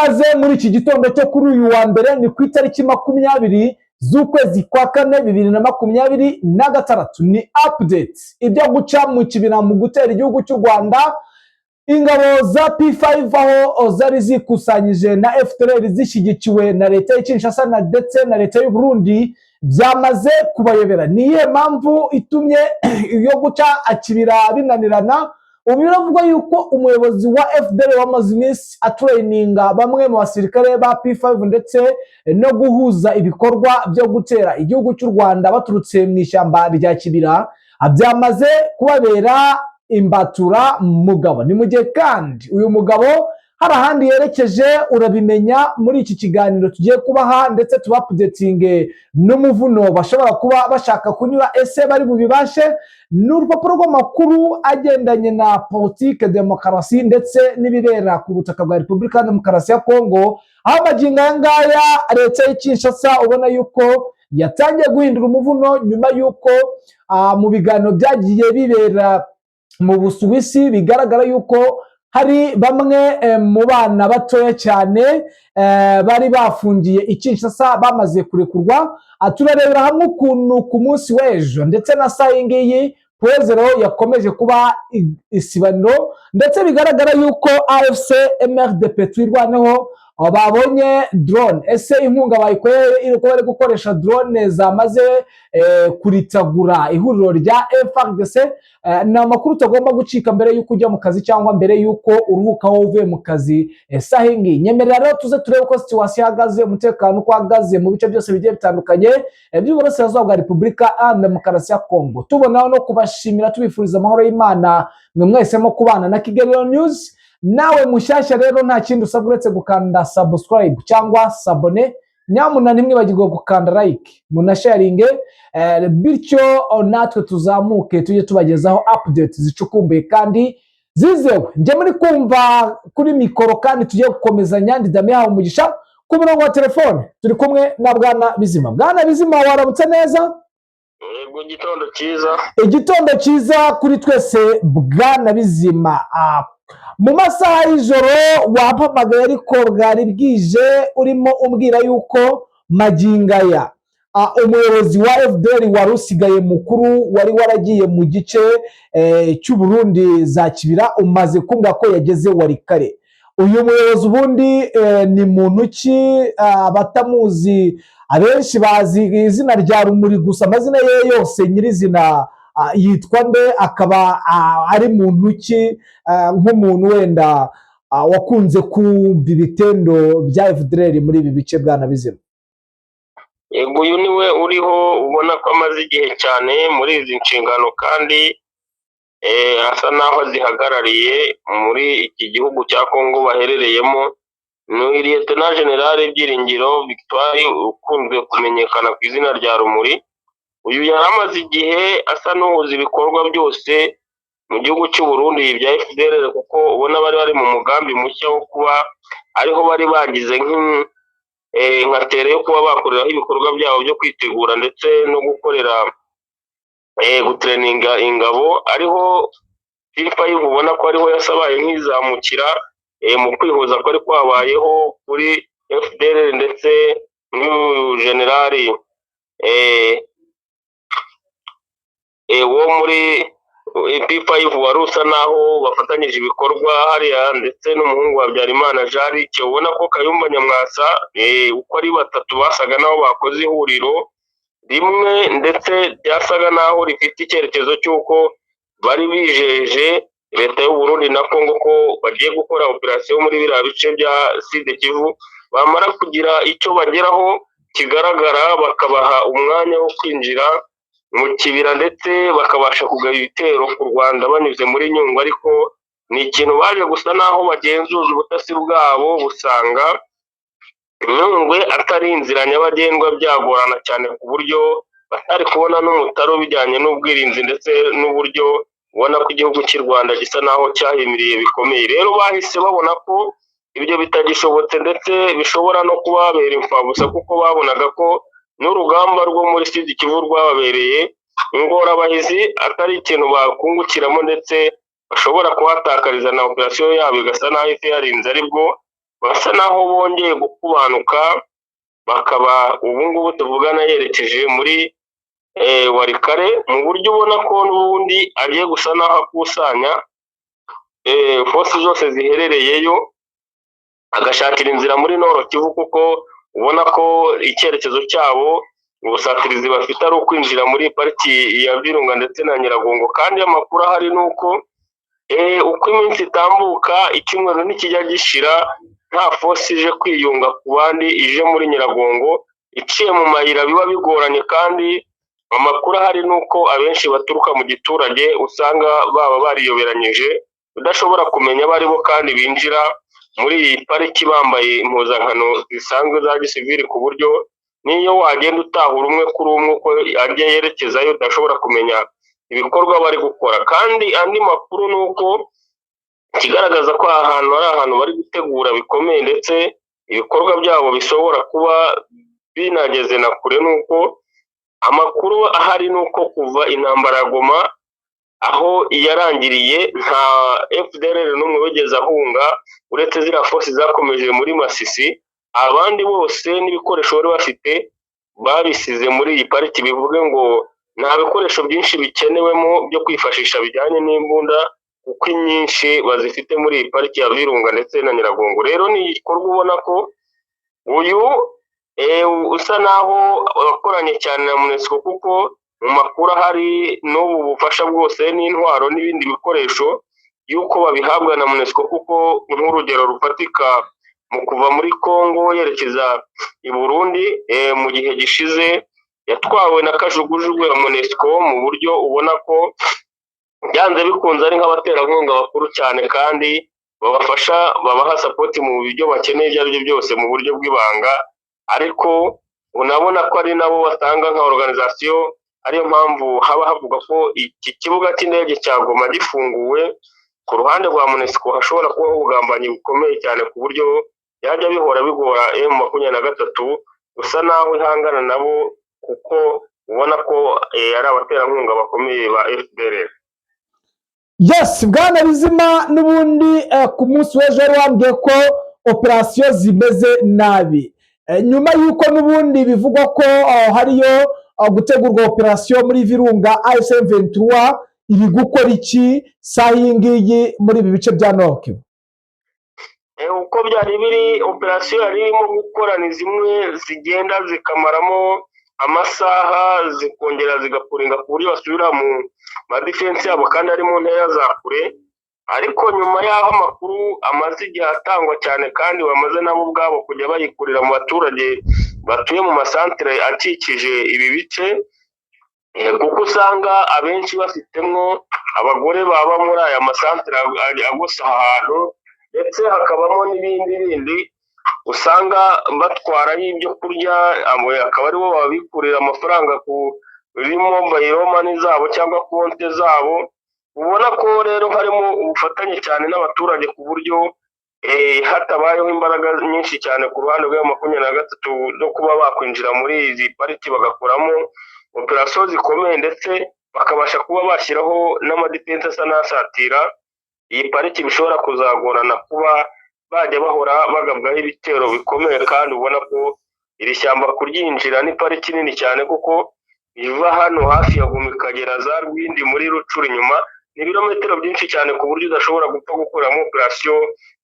ikaze muri iki gitondo cyo kuri uyu wa mbere ni ku itariki 20 z'ukwezi kwa kane 2026 ni update ibyo guca mu kibina mu gutera igihugu cy'u Rwanda. Ingabo za P5 aho zari zikusanyije na FDLR zishyigikiwe na leta ya Kinshasa na ndetse na leta y'u Burundi byamaze kubayobera. Niye mpamvu itumye iyo guca akibira binanirana. Ubu biravuga yuko umuyobozi wa FDLR wamaze iminsi atraininga bamwe mu basirikare ba P5 ndetse no guhuza ibikorwa byo gutera igihugu cy'u Rwanda baturutse mu ishyamba rya Kibira, byamaze kubabera imbatura mugabo. Ni mu gihe kandi uyu mugabo hari ahandi yerekeje, urabimenya muri iki kiganiro tugiye kubaha ndetse tubapudetinge n'umuvuno bashobora kuba bashaka kunyura, ese bari bubibashe. N'urupapuro rw'amakuru agendanye na politike demokarasi ndetse n'ibibera ku butaka bwa Repubulika ya Demokarasi ya Kongo, aho amagingo aya ngaya leta ya Kinshasa ubona yuko yatangiye guhindura umuvuno nyuma yuko mu biganiro byagiye bibera mu Busuwisi bigaragara yuko hari bamwe mu bana batoya cyane bari bafungiye i Kinshasa bamaze kurekurwa. Turarebera hamwe ukuntu ku munsi w'ejo ndetse na saa yingiyi Pwezero yakomeje kuba isibaniro, ndetse bigaragara yuko AFC MRDP twirwaneho babonye drone. Ese inkunga bayikoreye bari gukoresha drone zamaze kuritagura ihuriro rya FARDC. Ni amakuru utagomba gucika mbere yuko ujya mu kazi cyangwa mbere yuko uruhuka wowe uvuye mu kazi. Sahingi nyemerera rero tuze turebe uko situation ihagaze, umutekano uko uhagaze mu bice byose bigiye bitandukanye by'uburasirazuba bwa Repubulika ya Demokarasi ya Kongo. Tubonaho no kubashimira tubifuriza amahoro y'Imana mwe mwahisemo kubana na Kigali News. Nawe mushyashya rero nta kindi usabwa uretse gukanda subscribe cyangwa sabone. Nyamuna ntimwibagirwe gukanda like munasharinge, bityo natwe tuzamuke tujye tubagezaho update zicukumbuye kandi zizewe. Njye muri kumva kuri mikoro kandi tugiye gukomezanya ndidame hawo umugisha ku murongo wa telefone. Turi kumwe na Bwana Bizima. Bwana Bizima, waramutse neza? Yego, gitondo cyiza. Igitondo cyiza kuri twese Bwana Bizima. Mu masaha y'ijoro wampamagaye ariko bwari bwije urimo umbwira yuko magingaya umuyobozi wa FDLR wari usigaye mukuru wari waragiye mu gice cy'u Burundi za Kibira, umaze kumva ko yageze Warikare. Uyu muyobozi ubundi ni muntu ki? Abatamuzi abenshi bazi izina rya Rumuri gusa, amazina ye yose nyirizina yitwa nde? Akaba ari muntu ki nk'umuntu wenda wakunze kumva ibitendo bya FDLR muri ibi bice Bwana Bizima? Yego, uyu niwe uriho ubona ko amaze igihe cyane muri izi nshingano kandi asa naho azihagarariye muri iki gihugu cya Kongo baherereyemo. Ni Lieutenant General Byiringiro Victoire ukunzwe kumenyekana ku izina rya Rumuri. Uyu yari amaze igihe asa n'uhuza ibikorwa byose mu gihugu cy'u Burundi bya FDLR, kuko ubona bari mu mugambi mushya wo kuba ariho bari bagize nka tere yo kuba bakoreraho ibikorwa byabo byo kwitegura ndetse no gukorera gutraininga ingabo. Ariho P5 ubona ko ariho yasabaye nk'izamukira mu kwihuza ko ari kwabayeho kuri FDLR ndetse n'uyu generali wo muri P5 wari usa naho bafatanyije ibikorwa hariya, ndetse n'umuhungu wa Habyarimana Jarike. Ubona ko Kayumba Nyamwasa uko ari batatu basaga naho bakoze ihuriro rimwe, ndetse byasaga naho rifite icyerekezo cy'uko bari bijeje leta y'u Burundi na Kongo ko bagiye gukora operasiyo muri biriya bice bya Sud Kivu. Bamara kugira icyo bageraho kigaragara bakabaha umwanya wo kwinjira mu Kibira ndetse bakabasha kugaba ibitero ku Rwanda banyuze muri Nyungwe. Ariko ni ikintu baje gusa naho bagenzuza ubutasi bwabo, busanga Nyungwe atari inzira nyabagendwa, byagorana cyane ku buryo batari kubona n'umutaro bijyanye n'ubwirinzi ndetse n'uburyo ubona ko igihugu cy'u Rwanda gisa naho cyahimiriye bikomeye. Rero bahise babona ko ibyo bitagishobotse ndetse bishobora no kubabera imfabusa, kuko babonaga ko n'urugamba rwo muri Sud Kivu rwababereye ingorabahizi, atari ikintu bakungukiramo ndetse bashobora kuhatakariza na operasiyo yabo igasa naho isi yarinze. Aribwo basa naho bongeye gukubanuka, bakaba ubu ngubu tuvugana yerekeje muri Walikale, mu buryo ubona ko n'ubundi agiye gusa naho akusanya force zose ziherereyeyo, agashakira inzira muri Nord Kivu, kuko ubona ko icyerekezo cyabo ubusatirizi bafite ari ukwinjira muri pariki ya Virunga ndetse na Nyiragongo. Kandi amakuru ahari ni uko uko iminsi itambuka, icyumweru nikijya gishira nta force ije kwiyunga ku bandi ije muri Nyiragongo, iciye mu mayira biba bigoranye. kandi amakuru ahari ni uko abenshi baturuka mu giturage usanga baba bariyoberanyije, udashobora kumenya abo ari bo, kandi binjira muri iyi pariki bambaye impuzankano zisanzwe za gisivili, ku buryo niyo wagenda utahura umwe kuri umwe uko ajya yerekezayo udashobora kumenya ibikorwa bari gukora. Kandi andi makuru ni uko ikigaragaza ko aha hantu ari ahantu bari gutegura bikomeye, ndetse ibikorwa byabo bishobora kuba binageze na kure. Nuko amakuru ahari ni uko kuva intambara ya Goma aho yarangiriye, nta FDLR n'umwe wigeze ahunga, uretse ziriya force zakomeje muri Masisi. Abandi bose n'ibikoresho bari bafite babisize muri iyi pariki, bivuge ngo nta bikoresho byinshi bikenewemo byo kwifashisha bijyanye n'imbunda, kuko inyinshi bazifite muri iyi pariki ya Virunga ndetse na Nyiragongo. Rero ni igikorwa ubona ko uyu usa naho wakoranye cyane na MONUSCO, kuko mu makuru ahari n'ubu bufasha bwose n'intwaro n'ibindi bikoresho y'uko babihabwa na MONUSCO, kuko nk'urugero rufatika mu kuva muri Congo yerekeza i Burundi mu gihe gishize yatwawe na kajugujugu ya MONUSCO, mu buryo ubona ko byanze bikunze ari nk'abaterankunga bakuru cyane, kandi babafasha, babaha support mu buryo bakeneye ibyo ari byo byose mu buryo bw'ibanga. Ariko unabona ko ari nabo batanga nka organisation, ariyo mpamvu haba havuga ko iki kibuga cy'indege cya Goma gifunguwe ku ruhande rwa MONUSCO hashobora kubaho ubugambanyi bukomeye cyane, ku buryo yajya bihora bigora M23 gusa naho ihangana nabo, kuko ubona ko ari abaterankunga bakomeye ba FDLR. Yes, Bwana Bizima, n'ubundi ku munsi w'ejo wambwiye ko operasiyo zimeze nabi, nyuma y'uko n'ubundi bivugwa ko hariyo gutegurwa operasiyo muri Virunga. AFC M23 iri gukora iki saha iyi ngiyi muri ibi bice bya Nord Kivu? Uko byari biri, operasiyo yari irimo gukora ni zimwe zigenda zikamaramo amasaha, zikongera zigapuringa ku buryo basubira mu madefense yabo, kandi ari mu ntera za kure. Ariko nyuma y'aho amakuru amaze igihe atangwa cyane, kandi bamaze nabo ubwabo kujya bayikurira mu baturage batuye mu masantere akikije ibi bice, kuko usanga abenshi bafitemo abagore baba muri aya masantere agose ahantu, ndetse hakabamo n'ibindi bindi usanga batwara y'ibyo kurya, akaba aribo babikurira amafaranga kuri mobile money zabo cyangwa konti zabo. Ubona ko rero harimo ubufatanye cyane n'abaturage, ku buryo hatabayeho imbaraga nyinshi cyane ku ruhande rwa M23 no kuba bakwinjira muri izi pariki bagakoramo operasiyo zikomeye, ndetse bakabasha kuba bashyiraho n'amadefense asa n'asatira iyi pariki. Bishobora kuzagorana kuba bajya bahora bagabwaho ibitero bikomeye, kandi ubona ko iri shyamba kuryinjira ni pariki nini cyane, kuko iva hano hafi ya Goma ikagera za Rwindi muri Rucuru inyuma ni ibirometero byinshi cyane, ku buryo udashobora gupfa gukoramo operasiyo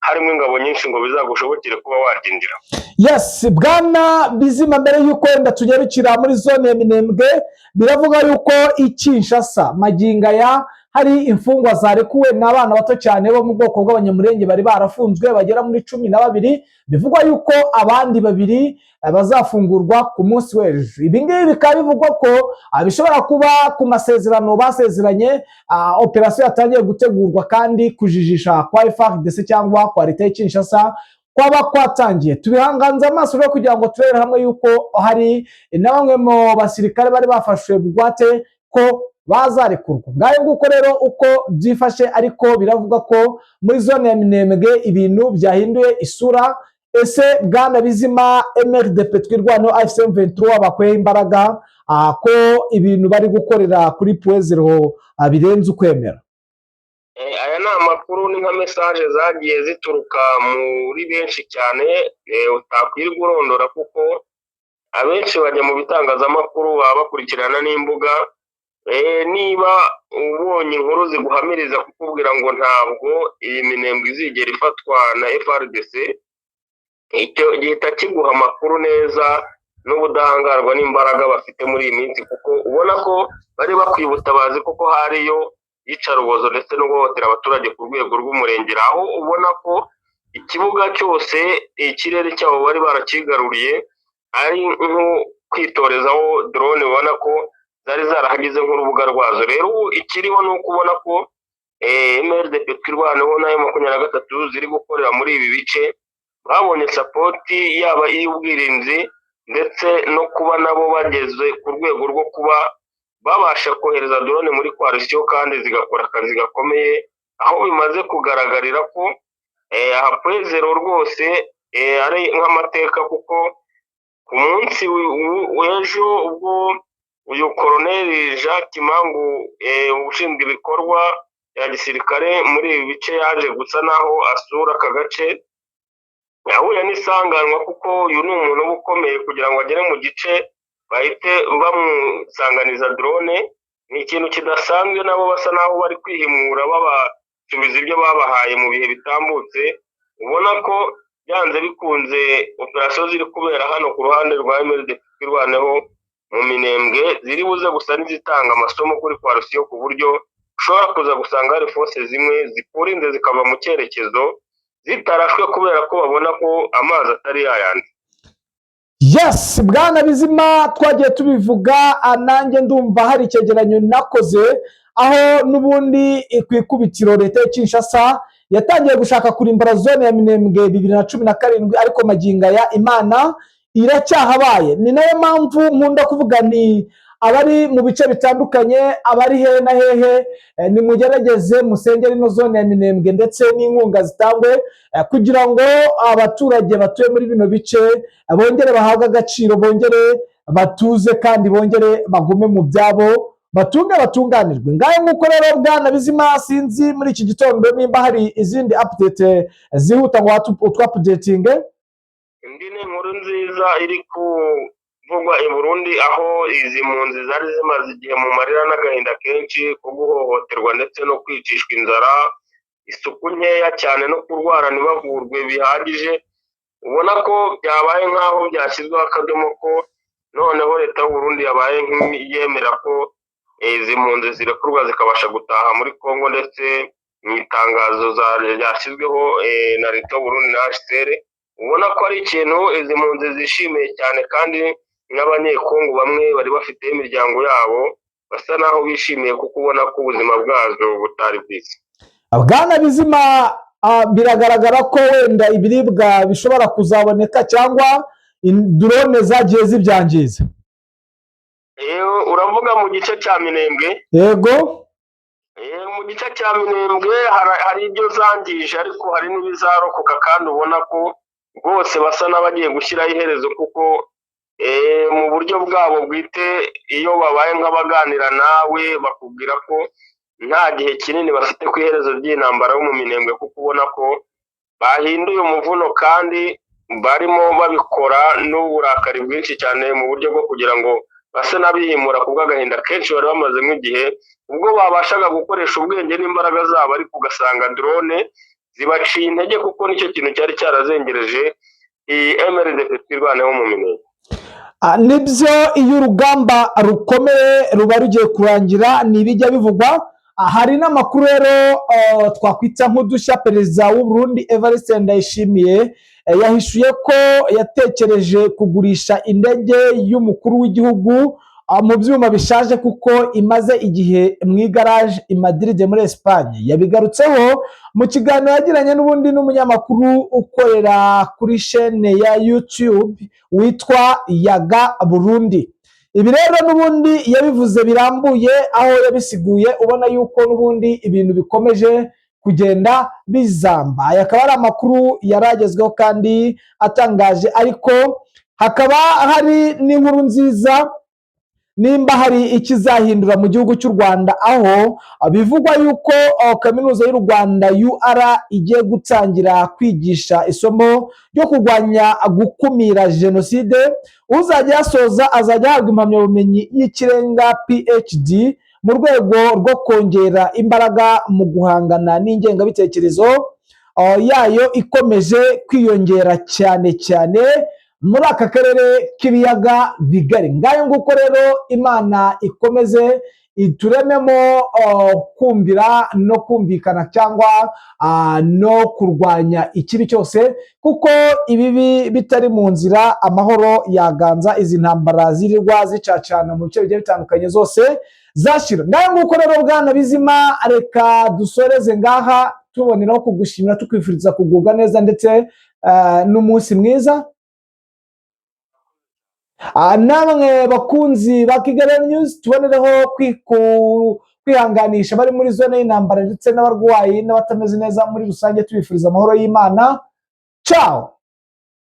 harimo ingabo nyinshi ngo bizagushobokere kuba wagendera. Yes, Bwana Bizima, mbere y'uko wenda tugerukira muri zone ya Minembwe, biravuga yuko i Kinshasa maginga ya hari imfungwa zarekuwe n'abana bato cyane bo mu bwoko bw'abanyamurenge bari barafunzwe bagera muri 12. Bivugwa yuko abandi babiri bazafungurwa ku munsi w'ejo. Ibi ngibi bikaba bivugwa ko bishobora kuba ku masezerano basezeranye, operasiyo yatangiye gutegurwa, kandi kujijisha kwa FARDC cyangwa kwa leta ya Kinshasa kwaba kwatangiye. Tubihanganza amaso rero kugira ngo turere hamwe yuko hari na bamwe mu basirikare bari bafashwe bugwate ko bazarekurwa. Ngayo nguko rero uko byifashe, ariko biravuga ko muri zone ya Minembwe ibintu byahinduye isura. Ese Bwana Bizima, MRDP twirwano AFC M23 bakweye imbaraga ko ibintu bari gukorera kuri Puezero birenze ukwemera? Aya ni ni amakuru, ni nka message zagiye zituruka muri benshi cyane, utakwirwa urondora kuko abenshi bajya mu bitangazamakuru baba bakurikirana n'imbuga. Niba ubonye inkuru ziguhamiriza kukubwira ngo ntabwo iyi minembwe izigera ifatwa na FRDC, icyo gihita kiguha amakuru neza n'ubudahangarwa n'imbaraga bafite muri iyi minsi, kuko ubona ko bari bakwiye ubutabazi kuko hariyo iyicarubozo ndetse no guhohotera abaturage ku rwego rw'umurengera, aho ubona ko ikibuga cyose ikirere cyabo bari barakigaruriye ari nko kwitorezaho drone, ubona ko zari zarahagize nk'urubuga rwazo. Rero ikiriho ni uko ubona ko MRDP twirwaneho nayo 23 ziri gukorera muri ibi bice, babonye sapoti yaba iy'ubwirinzi ndetse no kuba nabo bageze ku rwego rwo kuba babasha kohereza drone muri coalition kandi zigakora akazi gakomeye, aho bimaze kugaragarira ko aha Pwezero rwose ari nk'amateka, kuko ku munsi w'ejo ubwo uyu Colonel Jacques Mangu ushinzwe ibikorwa bya gisirikare muri ibi bice yaje gusa naho asura aka gace, yahuye n'isanganwa kuko uyu ni umuntu ukomeye kugira ngo agere mu gice bahite bamusanganiza drone. Ni ikintu kidasanzwe, nabo basa naho bari kwihimura babasubiza ibyo babahaye mu bihe bitambutse. Ubona ko byanze bikunze operasiyo ziri kubera hano ku ruhande rwa MRDP twirwaneho mu minembwe ziri buze gusa n'izitanga amasomo kuri coalition, ku buryo ushobora kuza gusanga hari force zimwe zikurinze zikava mu cyerekezo zitarashwe kubera ko babona ko amazi atari yayandi. Yes, Bwana Bizima, twagiye tubivuga, nanjye ndumva hari icyegeranyo nakoze aho n'ubundi ku ikubitiro leta ya Kinshasa yatangiye gushaka kurimbura zone ya Minembwe 2017, ariko maginga ya Imana iracyahabaye. Ni nayo mpamvu nkunda kuvuga ni abari mu bice bitandukanye, abari hehe na hehe, ni mugerageze musengere ino zone ya Minembwe ndetse n'inkunga zitangwe kugira ngo abaturage batuye muri bino bice bongere bahabwe agaciro, bongere batuze kandi bongere bagume mu byabo, batunge batunganirwe. Ngaho nk'uko rero Bwana Bizima, sinzi muri iki gitondo nimba hari izindi update zihuta ngo utwapudetinge. Indi ni inkuru nziza iri kuvugwa i Burundi, aho izi mpunzi zari zimaze igihe mu marira n'agahinda kenshi ko guhohoterwa ndetse no kwicishwa inzara, isuku nkeya cyane no kurwara ntibavurwe bihagije. Ubona ko byabaye nk'aho byashyizweho akadomo ko noneho leta y'u Burundi yabaye nk'iyemera ko izi mpunzi zirekurwa zikabasha gutaha muri Kongo, ndetse mu itangazo ryashyizweho na leta y'u Burundi na HCR. Ubona ko ari ikintu izi mpunzi zishimiye cyane, kandi n'abanyekongo bamwe bari bafite imiryango yabo basa naho bishimiye kuko ubona ko ubuzima bwazo butari bwiza. Bwana Bizima, biragaragara ko wenda ibiribwa bishobora kuzaboneka cyangwa drone zagiye zibyangiza. Uravuga mu gice cya Minembwe? Yego. Mu gice cya Minembwe hari ibyo zangije, ariko hari n'ibizarokoka, kandi ubona ko bose basa n'abagiye gushyiraho iherezo, kuko mu buryo bwabo bwite iyo babaye nk'abaganira nawe bakubwira ko nta gihe kinini bafite ku iherezo ry'intambara yo mu Minembwe, kuko ubona ko bahinduye umuvuno kandi barimo babikora n'uburakari bwinshi cyane mu buryo bwo kugira ngo base n'abihimura ku bw'agahinda kenshi bari bamazemo igihe, ubwo babashaga gukoresha ubwenge n'imbaraga zabo, ariko ugasanga drone zibaciye intege, kuko nicyo kintu cyari cyarazengereje iyi MRDP twirwaneho mu Minembwe. Nibyo, iyo urugamba rukomeye ruba rugiye kurangira ntibijya bivugwa. Hari n'amakuru rero twakwita nk'udushya. Perezida w'u Burundi Evariste Ndayishimiye yahishuye ko yatekereje kugurisha indege y'umukuru w'igihugu mu byuma bishaje kuko imaze igihe mu igaraje i Madrid muri Espagne. Yabigarutseho mu kiganiro yagiranye n'ubundi n'umunyamakuru ukorera kuri chaîne ya YouTube witwa Yaga Burundi. Ibi rero n'ubundi yabivuze birambuye, aho yabisiguye ubona yuko n'ubundi ibintu bikomeje kugenda bizamba. Akaba ari amakuru yaragezweho kandi atangaje, ariko hakaba hari n'inkuru nziza nimba hari ikizahindura mu gihugu cy'u Rwanda, aho bivugwa yuko kaminuza y'u Rwanda UR igiye gutangira kwigisha isomo ryo kurwanya gukumira jenoside. Uzajya yasoza azajya ahabwa impamyabumenyi y'ikirenga PhD mu rwego rwo kongera imbaraga mu guhangana n'ingengabitekerezo yayo ikomeje kwiyongera cyane cyane muri aka karere k'ibiyaga bigari. Ngayo nguko rero Imana ikomeze iturememo kumvira no kumvikana cyangwa no kurwanya ikibi cyose, kuko ibibi bitari mu nzira amahoro yaganza, izi ntambara zirirwa zicacana mu bice bigiye bitandukanye zose zashira. Ngayo nguko rero Bwana Bizima, reka dusoreze ngaha tuboneraho kugushimira, tukwifuriza kugubwa neza ndetse n'umunsi mwiza. Namwe bakunzi ba Kigali News, tubonereho kwihanganisha bari muri zone y'intambara ndetse n'abarwayi n'abatameze neza muri rusange, tubifuriza amahoro y'Imana. Ciao.